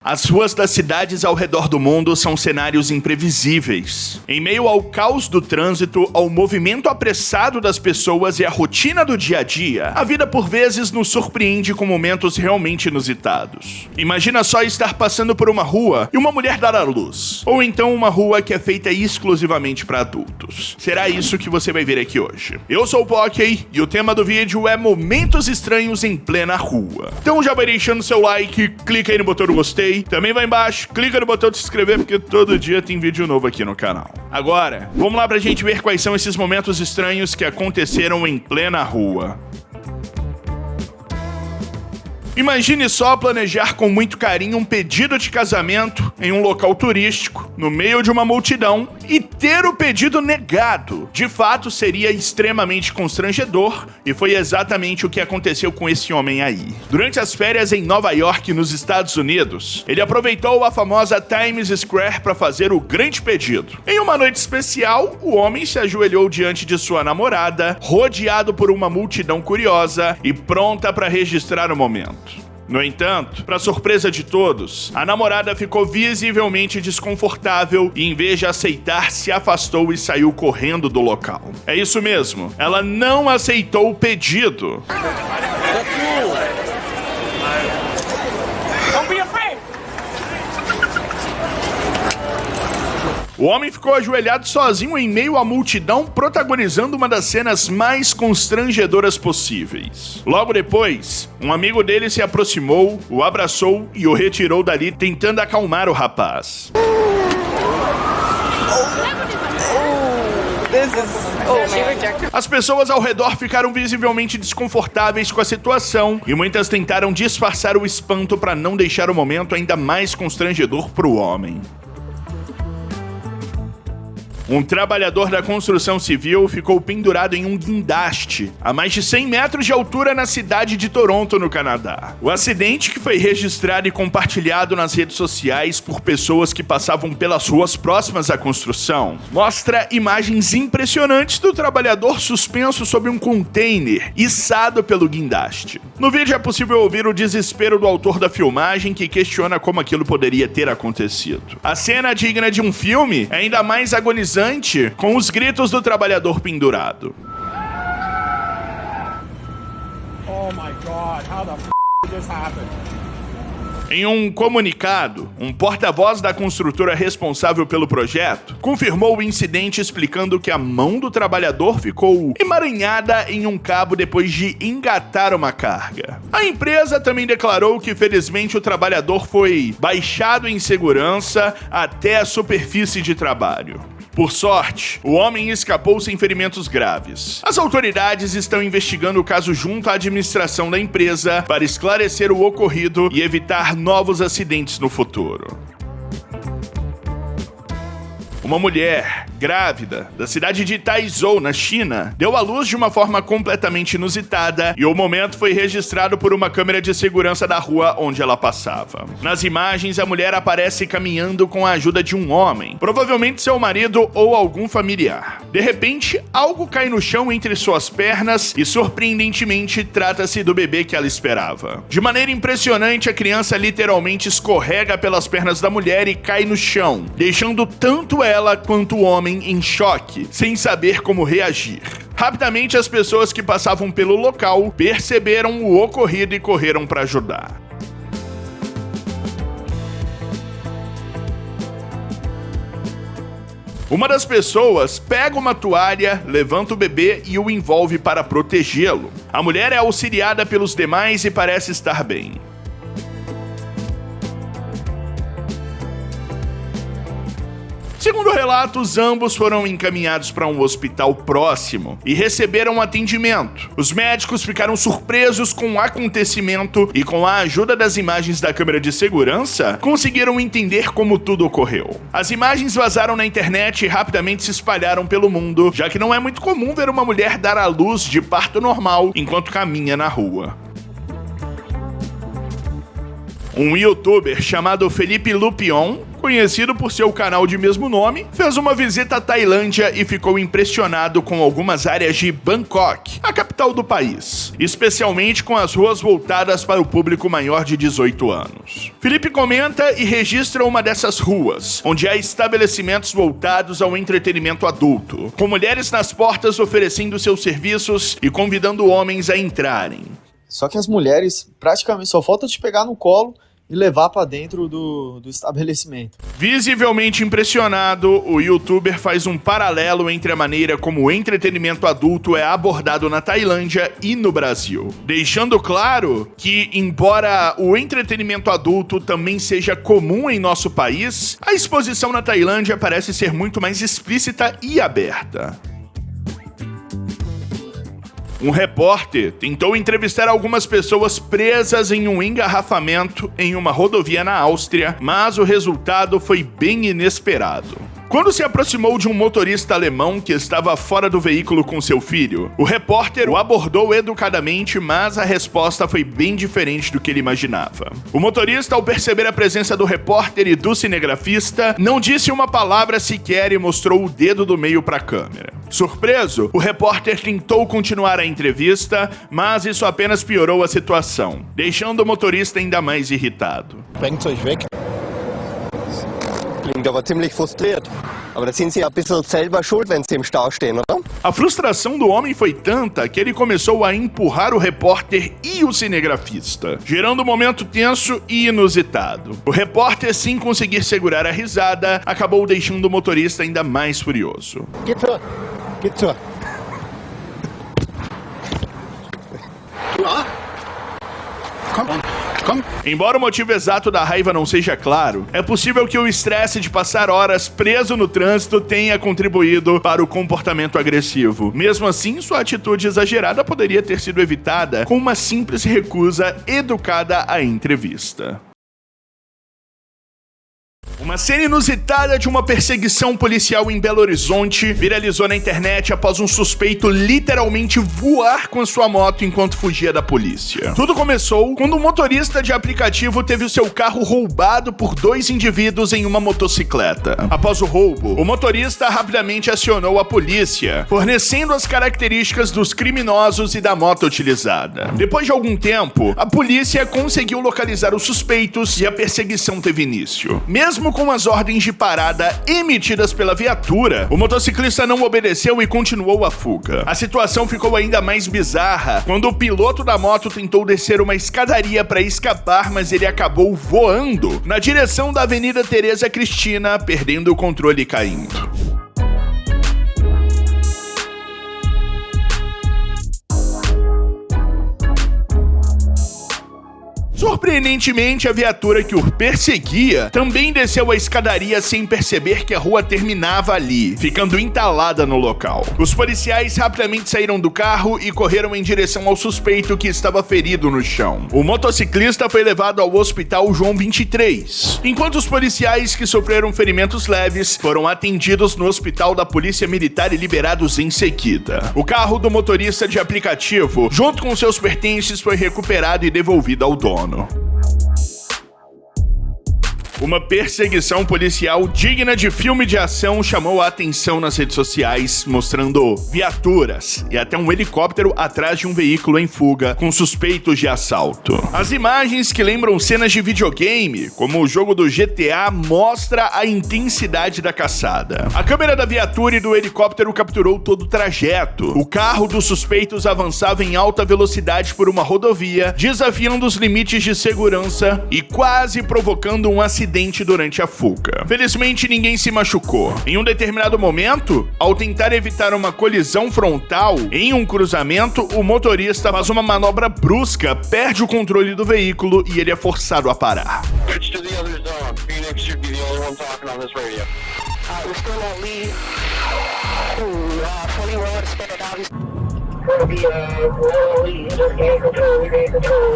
As ruas das cidades ao redor do mundo são cenários imprevisíveis. Em meio ao caos do trânsito, ao movimento apressado das pessoas e à rotina do dia a dia, a vida por vezes nos surpreende com momentos realmente inusitados. Imagina só estar passando por uma rua e uma mulher dar à luz. Ou então uma rua que é feita exclusivamente para adultos. Será isso que você vai ver aqui hoje. Eu sou o Pocky e o tema do vídeo é momentos estranhos em plena rua. Então já vai deixando seu like, clica aí no botão do gostei. Também vai embaixo, clica no botão de se inscrever porque todo dia tem vídeo novo aqui no canal. Agora, vamos lá pra gente ver quais são esses momentos estranhos que aconteceram em plena rua. Imagine só planejar com muito carinho um pedido de casamento em um local turístico, no meio de uma multidão, e ter o pedido negado. De fato, seria extremamente constrangedor, e foi exatamente o que aconteceu com esse homem aí. Durante as férias em Nova York, nos Estados Unidos, ele aproveitou a famosa Times Square para fazer o grande pedido. Em uma noite especial, o homem se ajoelhou diante de sua namorada, rodeado por uma multidão curiosa e pronta para registrar o momento. No entanto, para surpresa de todos, a namorada ficou visivelmente desconfortável e, em vez de aceitar, se afastou e saiu correndo do local. É isso mesmo, ela não aceitou o pedido. O homem ficou ajoelhado sozinho em meio à multidão, protagonizando uma das cenas mais constrangedoras possíveis. Logo depois, um amigo dele se aproximou, o abraçou e o retirou dali, tentando acalmar o rapaz. As pessoas ao redor ficaram visivelmente desconfortáveis com a situação e muitas tentaram disfarçar o espanto para não deixar o momento ainda mais constrangedor para o homem. Um trabalhador da construção civil ficou pendurado em um guindaste a mais de 100 metros de altura na cidade de Toronto, no Canadá. O acidente, que foi registrado e compartilhado nas redes sociais por pessoas que passavam pelas ruas próximas à construção, mostra imagens impressionantes do trabalhador suspenso sob um container içado pelo guindaste. No vídeo é possível ouvir o desespero do autor da filmagem, que questiona como aquilo poderia ter acontecido. A cena, digna de um filme, é ainda mais agonizante com os gritos do trabalhador pendurado. Oh my God, how the f*** did this happen? Em um comunicado, um porta-voz da construtora responsável pelo projeto confirmou o incidente, explicando que a mão do trabalhador ficou emaranhada em um cabo depois de engatar uma carga. A empresa também declarou que, felizmente, o trabalhador foi baixado em segurança até a superfície de trabalho. Por sorte, o homem escapou sem ferimentos graves. As autoridades estão investigando o caso junto à administração da empresa para esclarecer o ocorrido e evitar novos acidentes no futuro. Uma mulher grávida da cidade de Taizhou, na China, deu à luz de uma forma completamente inusitada e o momento foi registrado por uma câmera de segurança da rua onde ela passava. Nas imagens, a mulher aparece caminhando com a ajuda de um homem, provavelmente seu marido ou algum familiar. De repente, algo cai no chão entre suas pernas e, surpreendentemente, trata-se do bebê que ela esperava. De maneira impressionante, a criança literalmente escorrega pelas pernas da mulher e cai no chão, deixando tanto ela quanto o homem em choque, sem saber como reagir. Rapidamente, as pessoas que passavam pelo local perceberam o ocorrido e correram para ajudar. Uma das pessoas pega uma toalha, levanta o bebê e o envolve para protegê-lo. A mulher é auxiliada pelos demais e parece estar bem. Segundo relatos, ambos foram encaminhados para um hospital próximo e receberam atendimento. Os médicos ficaram surpresos com o acontecimento e, com a ajuda das imagens da câmera de segurança, conseguiram entender como tudo ocorreu. As imagens vazaram na internet e rapidamente se espalharam pelo mundo, já que não é muito comum ver uma mulher dar à luz de parto normal enquanto caminha na rua. Um youtuber chamado Felipe Lupion, conhecido por seu canal de mesmo nome, fez uma visita à Tailândia e ficou impressionado com algumas áreas de Bangkok, a capital do país, especialmente com as ruas voltadas para o público maior de 18 anos. Felipe comenta e registra uma dessas ruas, onde há estabelecimentos voltados ao entretenimento adulto, com mulheres nas portas oferecendo seus serviços e convidando homens a entrarem. Só que as mulheres praticamente só falta te pegar no colo e levar pra dentro do estabelecimento. Visivelmente impressionado, o youtuber faz um paralelo entre a maneira como o entretenimento adulto é abordado na Tailândia e no Brasil, deixando claro que, embora o entretenimento adulto também seja comum em nosso país, a exposição na Tailândia parece ser muito mais explícita e aberta. Um repórter tentou entrevistar algumas pessoas presas em um engarrafamento em uma rodovia na Áustria, mas o resultado foi bem inesperado. Quando se aproximou de um motorista alemão que estava fora do veículo com seu filho, o repórter o abordou educadamente, mas a resposta foi bem diferente do que ele imaginava. O motorista, ao perceber a presença do repórter e do cinegrafista, não disse uma palavra sequer e mostrou o dedo do meio para a câmera. Surpreso, o repórter tentou continuar a entrevista, mas isso apenas piorou a situação, deixando o motorista ainda mais irritado. Bringt euch weg. Klingt aber ziemlich frustriert. Aber da sind Sie ja ein bisschen selber schuld, wenn Sie im Stau stehen, oder? A frustração do homem foi tanta que ele começou a empurrar o repórter e o cinegrafista, gerando um momento tenso e inusitado. O repórter, sem conseguir segurar a risada, acabou deixando o motorista ainda mais furioso. Geht zur. Geht zur. Ja. Komm. Embora o motivo exato da raiva não seja claro, é possível que o estresse de passar horas preso no trânsito tenha contribuído para o comportamento agressivo. Mesmo assim, sua atitude exagerada poderia ter sido evitada com uma simples recusa educada à entrevista. Uma cena inusitada de uma perseguição policial em Belo Horizonte viralizou na internet após um suspeito literalmente voar com sua moto enquanto fugia da polícia. Tudo começou quando um motorista de aplicativo teve o seu carro roubado por dois indivíduos em uma motocicleta. Após o roubo, o motorista rapidamente acionou a polícia, fornecendo as características dos criminosos e da moto utilizada. Depois de algum tempo, a polícia conseguiu localizar os suspeitos e a perseguição teve início. Mesmo com as ordens de parada emitidas pela viatura, o motociclista não obedeceu e continuou a fuga. A situação ficou ainda mais bizarra quando o piloto da moto tentou descer uma escadaria para escapar, mas ele acabou voando na direção da Avenida Tereza Cristina, perdendo o controle e caindo. Surpreendentemente, a viatura que o perseguia também desceu a escadaria sem perceber que a rua terminava ali, ficando entalada no local. Os policiais rapidamente saíram do carro e correram em direção ao suspeito que estava ferido no chão. O motociclista foi levado ao Hospital João 23, enquanto os policiais que sofreram ferimentos leves foram atendidos no Hospital da Polícia Militar e liberados em seguida. O carro do motorista de aplicativo, junto com seus pertences, foi recuperado e devolvido ao dono. Uma perseguição policial digna de filme de ação chamou a atenção nas redes sociais, mostrando viaturas e até um helicóptero atrás de um veículo em fuga com suspeitos de assalto. As imagens, que lembram cenas de videogame, como o jogo do GTA, mostra a intensidade da caçada. A câmera da viatura e do helicóptero capturou todo o trajeto. O carro dos suspeitos avançava em alta velocidade por uma rodovia, desafiando os limites de segurança e quase provocando um acidente durante a fuga. Felizmente, ninguém se machucou. Em um determinado momento, ao tentar evitar uma colisão frontal em um cruzamento, o motorista faz uma manobra brusca, perde o controle do veículo e ele é forçado a parar.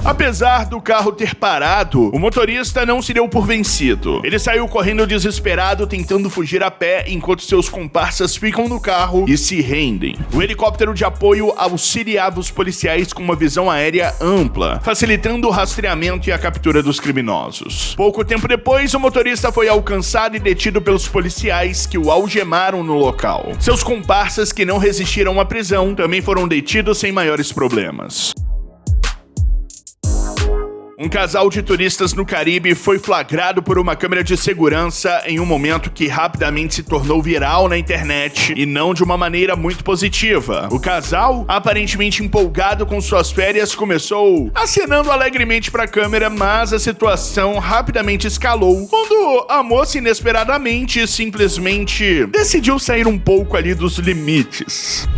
Apesar do carro ter parado, o motorista não se deu por vencido. Ele saiu correndo desesperado, tentando fugir a pé, enquanto seus comparsas ficam no carro e se rendem. O helicóptero de apoio auxiliava os policiais com uma visão aérea ampla, facilitando o rastreamento e a captura dos criminosos. Pouco tempo depois, o motorista foi alcançado e detido pelos policiais, que o algemaram no local. Seus comparsas, que não resistiram à prisão, também foram detidos sem maiores problemas. Um casal de turistas no Caribe foi flagrado por uma câmera de segurança em um momento que rapidamente se tornou viral na internet, e não de uma maneira muito positiva. O casal, aparentemente empolgado com suas férias, começou acenando alegremente para a câmera, mas a situação rapidamente escalou quando a moça inesperadamente simplesmente decidiu sair um pouco ali dos limites.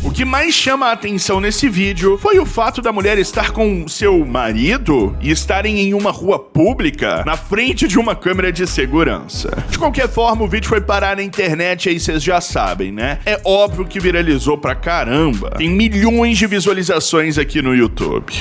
O que mais chama a atenção nesse vídeo foi o fato da mulher estar com seu marido e estarem em uma rua pública na frente de uma câmera de segurança. De qualquer forma, o vídeo foi parar na internet, aí vocês já sabem, né? É óbvio que viralizou pra caramba. Tem milhões de visualizações aqui no YouTube.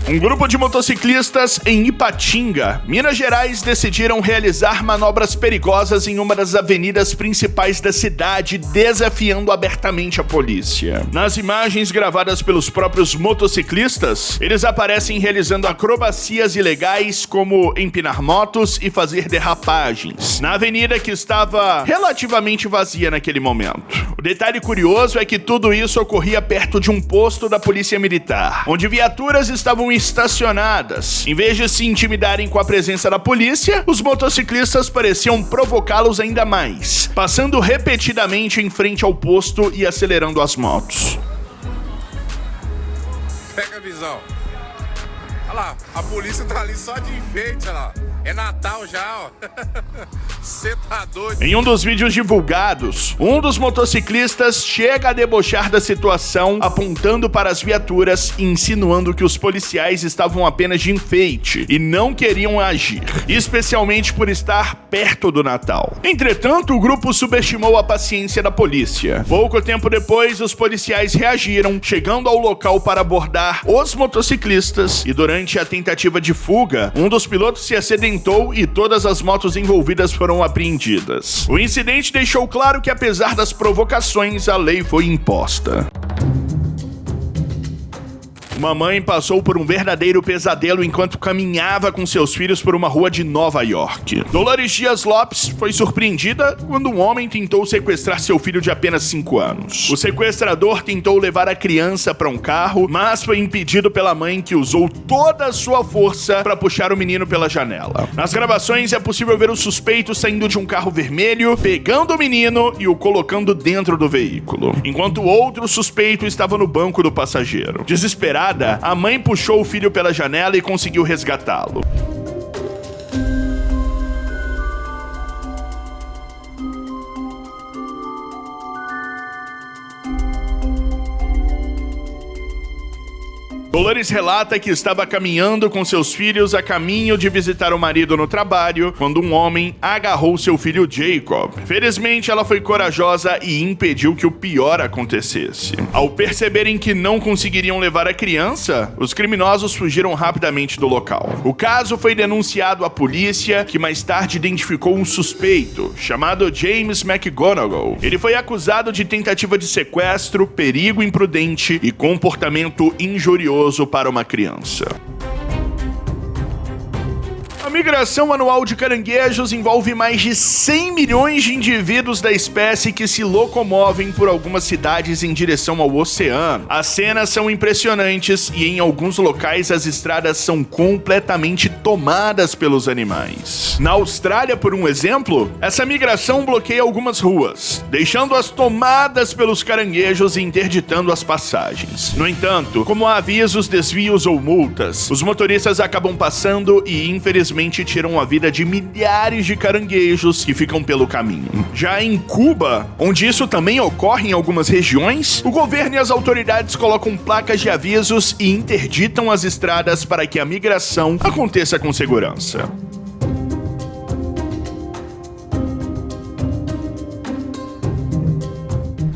Um grupo de motociclistas em Ipatinga, Minas Gerais, decidiram realizar manobras perigosas em uma das avenidas principais da cidade, desafiando abertamente a polícia. Nas imagens gravadas pelos próprios motociclistas, eles aparecem realizando acrobacias ilegais, como empinar motos e fazer derrapagens, na avenida que estava relativamente vazia naquele momento. O detalhe curioso é que tudo isso ocorria perto de um posto da Polícia Militar, onde viaturas estavam estacionadas. Em vez de se intimidarem com a presença da polícia, os motociclistas pareciam provocá-los ainda mais, passando repetidamente em frente ao posto e acelerando as motos. Pega a visão. Olha lá, a polícia tá ali só de enfeite, olha lá. É Natal já, ó. Cê tá doido. Em um dos vídeos divulgados, um dos motociclistas chega a debochar da situação, apontando para as viaturas e insinuando que os policiais estavam apenas de enfeite e não queriam agir, especialmente por estar perto do Natal. Entretanto, o grupo subestimou a paciência da polícia. Pouco tempo depois, os policiais reagiram, chegando ao local para abordar os motociclistas, e durante a tentativa de fuga, um dos pilotos se acidentou e todas as motos envolvidas foram apreendidas. O incidente deixou claro que, apesar das provocações, a lei foi imposta. Uma mãe passou por um verdadeiro pesadelo enquanto caminhava com seus filhos por uma rua de Nova York. Dolores Dias Lopes foi surpreendida quando um homem tentou sequestrar seu filho de apenas 5 anos. O sequestrador tentou levar a criança para um carro, mas foi impedido pela mãe, que usou toda a sua força para puxar o menino pela janela. Nas gravações é possível ver o suspeito saindo de um carro vermelho, pegando o menino e o colocando dentro do veículo, enquanto o outro suspeito estava no banco do passageiro. Desesperado, a mãe puxou o filho pela janela e conseguiu resgatá-lo. Dolores relata que estava caminhando com seus filhos a caminho de visitar o marido no trabalho, quando um homem agarrou seu filho Jacob. Felizmente, ela foi corajosa e impediu que o pior acontecesse. Ao perceberem que não conseguiriam levar a criança, os criminosos fugiram rapidamente do local. O caso foi denunciado à polícia, que mais tarde identificou um suspeito, chamado James McGonigal. Ele foi acusado de tentativa de sequestro, perigo imprudente e comportamento injurioso para uma criança. A migração anual de caranguejos envolve mais de 100 milhões de indivíduos da espécie que se locomovem por algumas cidades em direção ao oceano. As cenas são impressionantes e em alguns locais as estradas são completamente tomadas pelos animais. Na Austrália, por um exemplo, essa migração bloqueia algumas ruas, deixando-as tomadas pelos caranguejos e interditando as passagens. No entanto, como há avisos, desvios ou multas, os motoristas acabam passando e, infelizmente, infelizmente tiram a vida de milhares de caranguejos que ficam pelo caminho. Já em Cuba, onde isso também ocorre em algumas regiões, o governo e as autoridades colocam placas de avisos e interditam as estradas para que a migração aconteça com segurança.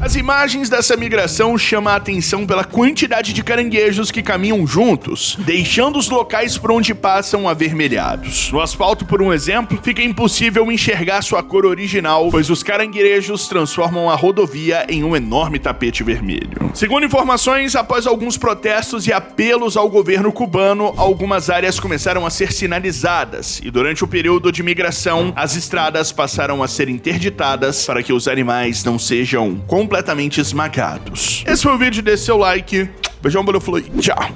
As imagens dessa migração chamam a atenção pela quantidade de caranguejos que caminham juntos, deixando os locais por onde passam avermelhados. No asfalto, por um exemplo, fica impossível enxergar sua cor original, pois os caranguejos transformam a rodovia em um enorme tapete vermelho. Segundo informações, após alguns protestos e apelos ao governo cubano, algumas áreas começaram a ser sinalizadas, e durante o período de migração, as estradas passaram a ser interditadas para que os animais não sejam completamente esmagados. Esse foi o vídeo, dê seu like, beijão, valeu, falou, tchau!